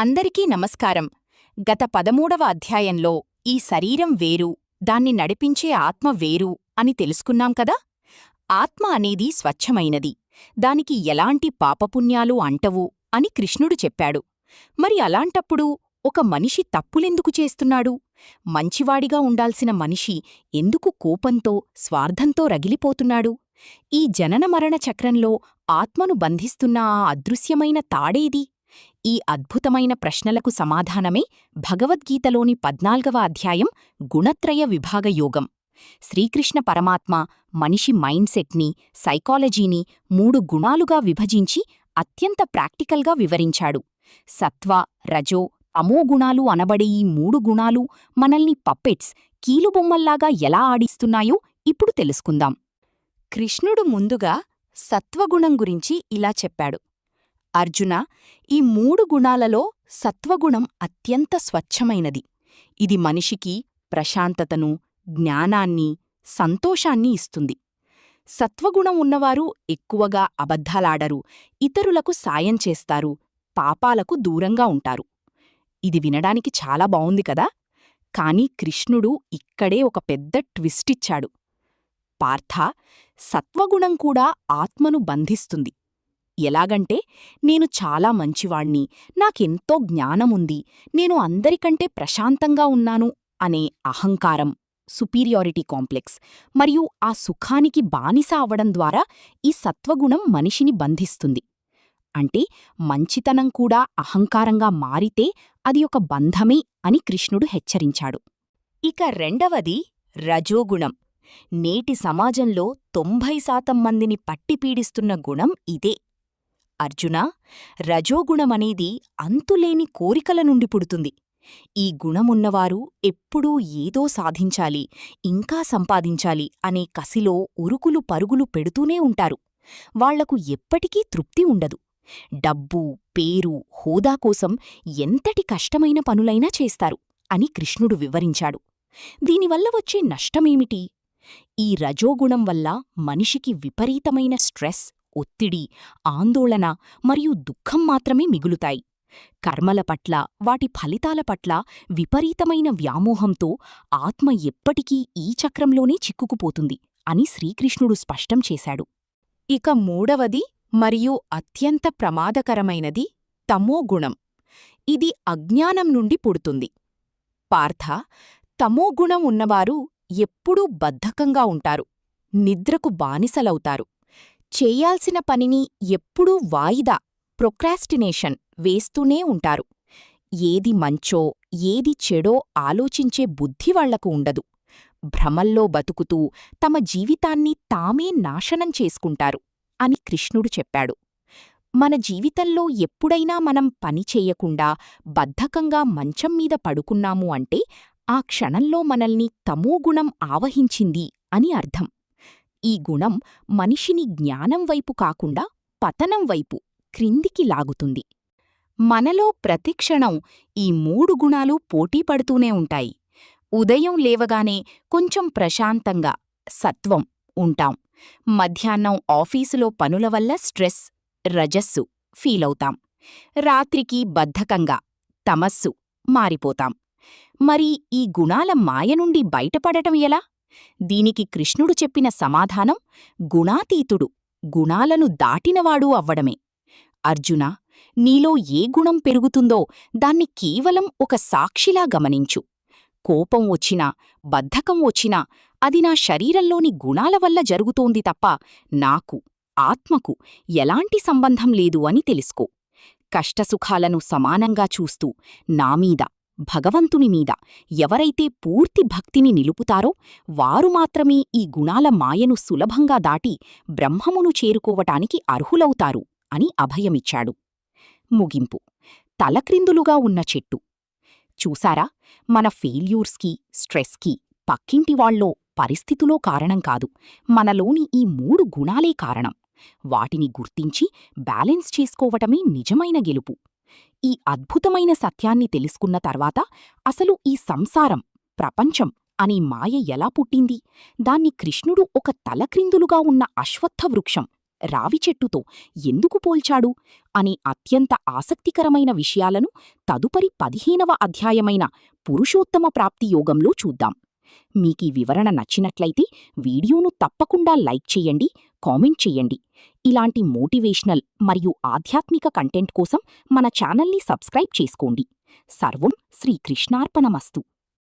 అందరికీ నమస్కారం. గత 13వ అధ్యాయంలో ఈ శరీరం వేరు, దాన్ని నడిపించే ఆత్మ వేరు అని తెలుసుకున్నాం కదా. ఆత్మ అనేది స్వచ్ఛమైనది, దానికి ఎలాంటి పాపపుణ్యాలు అంటవు అని కృష్ణుడు చెప్పాడు. మరి అలాంటప్పుడు ఒక మనిషి తప్పులెందుకు చేస్తున్నాడు? మంచివాడిగా ఉండాల్సిన మనిషి ఎందుకు కోపంతో, స్వార్థంతో రగిలిపోతున్నాడు? ఈ జననమరణ చక్రంలో ఆత్మను బంధిస్తున్న ఆ అదృశ్యమైన తాడేది? ఈ అద్భుతమైన ప్రశ్నలకు సమాధానమే భగవద్గీతలోని 14వ అధ్యాయం గుణత్రయ విభాగ యోగం. శ్రీకృష్ణ పరమాత్మ మనిషి మైండ్సెట్ని, సైకాలజీని 3 గుణాలుగా విభజించి అత్యంత ప్రాక్టికల్గా వివరించాడు. సత్వ, రజో, తమో గుణాలు అనబడే ఈ 3 గుణాలు మనల్ని పప్పెట్స్, కీలుబొమ్మల్లాగా ఎలా ఆడిస్తున్నాయో ఇప్పుడు తెలుసుకుందాం. కృష్ణుడు ముందుగా సత్వగుణం గురించి ఇలా చెప్పాడు. అర్జునా, ఈ 3 గుణాలలో సత్వగుణం అత్యంత స్వచ్ఛమైనది. ఇది మనిషికి ప్రశాంతతను, జ్ఞానాన్ని, సంతోషాన్ని ఇస్తుంది. సత్వగుణం ఉన్నవారు ఎక్కువగా అబద్ధాలాడరు, ఇతరులకు సాయం చేస్తారు, పాపాలకు దూరంగా ఉంటారు. ఇది వినడానికి చాలా బావుంది కదా. కాని కృష్ణుడు ఇక్కడే ఒక పెద్ద ట్విస్టిచ్చాడు. పార్థా, సత్వగుణం కూడా ఆత్మను బంధిస్తుంది. ఎలాగంటే, నేను చాలా మంచివాణ్ణి, నాకెంతో జ్ఞానముంది, నేను అందరికంటే ప్రశాంతంగా ఉన్నాను అనే అహంకారం, సుపీరియారిటీ కాంప్లెక్స్ మరియు ఆ సుఖానికి బానిస అవడం ద్వారా ఈ సత్వగుణం మనిషిని బంధిస్తుంది. అంటే మంచితనం కూడా అహంకారంగా మారితే అది ఒక బంధమే అని కృష్ణుడు హెచ్చరించాడు. ఇక రెండవది రజోగుణం. నేటి సమాజంలో 90% మందిని పట్టిపీడిస్తున్న గుణం ఇదే. అర్జునా, రజోగుణమనేది అంతులేని కోరికల నుండి పుడుతుంది. ఈ గుణమున్నవారు ఎప్పుడూ ఏదో సాధించాలి, ఇంకా సంపాదించాలి అనే కసిలో ఉరుకులు పరుగులు పెడుతూనే ఉంటారు. వాళ్లకు ఎప్పటికీ తృప్తి ఉండదు. డబ్బు, పేరు, హోదా కోసం ఎంతటి కష్టమైన పనులైనా చేస్తారు అని కృష్ణుడు వివరించాడు. దీనివల్ల వచ్చే నష్టమేమిటి? ఈ రజోగుణం వల్ల మనిషికి విపరీతమైన స్ట్రెస్, ఒత్తిడి, ఆందోళన మరియు దుఃఖం మాత్రమే మిగులుతాయి. కర్మల పట్ల, వాటి ఫలితాల పట్ల విపరీతమైన వ్యామోహంతో ఆత్మ ఎప్పటికీ ఈ చక్రంలోనే చిక్కుకుపోతుంది అని శ్రీకృష్ణుడు స్పష్టం చేశాడు. ఇక మూడవది మరియు అత్యంత ప్రమాదకరమైనది తమోగుణం. ఇది అజ్ఞానం నుండి పుడుతుంది. పార్థా, తమోగుణం ఉన్నవారు ఎప్పుడూ బద్ధకంగా ఉంటారు, నిద్రకు బానిసలవుతారు, చేయాల్సిన పనిని ఎప్పుడూ వాయిదా, ప్రొక్రాస్టినేషన్ వేస్తూనే ఉంటారు. ఏది మంచో, ఏది చెడో ఆలోచించే బుద్ధి వాళ్లకు ఉండదు. భ్రమల్లో బతుకుతూ తమ జీవితాన్ని తామే నాశనం చేసుకుంటారు అని కృష్ణుడు చెప్పాడు. మన జీవితంలో ఎప్పుడైనా మనం పని చెయ్యకుండా బద్ధకంగా మంచం మీద పడుకున్నాము అంటే ఆ క్షణంలో మనల్ని తమోగుణం ఆవహించింది అని అర్థం. ఈ గుణం మనిషిని జ్ఞానం వైపు కాకుండా పతనం వైపు, క్రిందికి లాగుతుంది. మనలో ప్రతిక్షణం ఈ 3 గుణాలు పోటీపడుతూనే ఉంటాయి. ఉదయం లేవగానే కొంచెం ప్రశాంతంగా, సత్వం ఉంటాం. మధ్యాహ్నం ఆఫీసులో పనుల వల్ల స్ట్రెస్, రజస్సు ఫీలవుతాం. రాత్రికి బద్ధకంగా, తమస్సు మారిపోతాం. మరి ఈ గుణాల మాయ నుండి బయటపడటం ఎలా? దీనికి కృష్ణుడు చెప్పిన సమాధానం గుణాతీతుడు, గుణాలను దాటినవాడు అవ్వడమే. అర్జునా, నీలో ఏ గుణం పెరుగుతుందో దాన్ని కేవలం ఒక సాక్షిలా గమనించు. కోపం వచ్చినా, బద్ధకం వచ్చినా అది నా శరీరంలోని గుణాల వల్ల జరుగుతోంది తప్ప నాకు, ఆత్మకు ఎలాంటి సంబంధం లేదు అని తెలుసుకో. కష్టసుఖాలను సమానంగా చూస్తూ నామీద, భగవంతునిమీద ఎవరైతే పూర్తి భక్తిని నిలుపుతారో వారు మాత్రమే ఈ గుణాల మాయను సులభంగా దాటి బ్రహ్మమును చేరుకోవటానికి అర్హులవుతారు అని అభయమిచ్చాడు. ముగింపు. తలక్రిందులుగా ఉన్న చెట్టు. చూసారా, మన ఫెయిల్యూర్స్కి, స్ట్రెస్కి పక్కింటివాళ్ళో, పరిస్థితులో కారణం కాదు, మనలోని ఈ 3 గుణాలే కారణం. వాటిని గుర్తించి బ్యాలెన్స్ చేసుకోవటమే నిజమైన గెలుపు. ఈ అద్భుతమైన సత్యాన్ని తెలుసుకున్న తర్వాత అసలు ఈ సంసారం, ప్రపంచం అనే మాయ ఎలా పుట్టింది, దాన్ని కృష్ణుడు ఒక తలక్రిందులుగా ఉన్న అశ్వత్థ వృక్షం రావి చెట్టుతో ఎందుకు పోల్చాడు అనే అత్యంత ఆసక్తికరమైన విషయాలను తదుపరి 15వ అధ్యాయమైన పురుషోత్తమ ప్రాప్తి యోగంలో చూద్దాం. మీకీ వివరణ నచ్చినట్లయితే వీడియోను తప్పకుండా లైక్ చేయండి, కామెంట్ చేయండి. ఇలాంటి మోటివేషనల్ మరియు ఆధ్యాత్మిక కంటెంట్ కోసం మన ఛానల్ని సబ్స్క్రైబ్ చేసుకోండి. సర్వం శ్రీకృష్ణార్పణమస్తు.